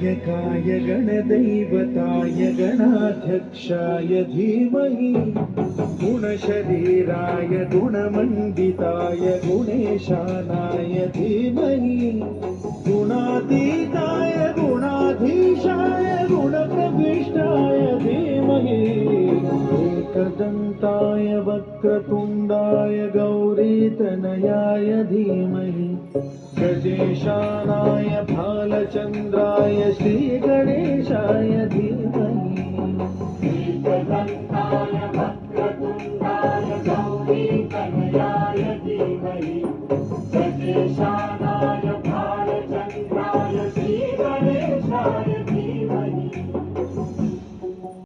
गणनायकाय गणदैवताय गणाध्यक्षाय धीमहि गुणशरीराय गुणमण्डिताय गुणेशानाय धीमहि गुणातीताय गुणाधीशाय गुणप्रविष्टाय धीमहि एकदन्ताय वक्रतुण्डाय गौरीतनयाय धीमहि गजेशानाय भालचन्द्राय श्रीगणेशाय धीमहि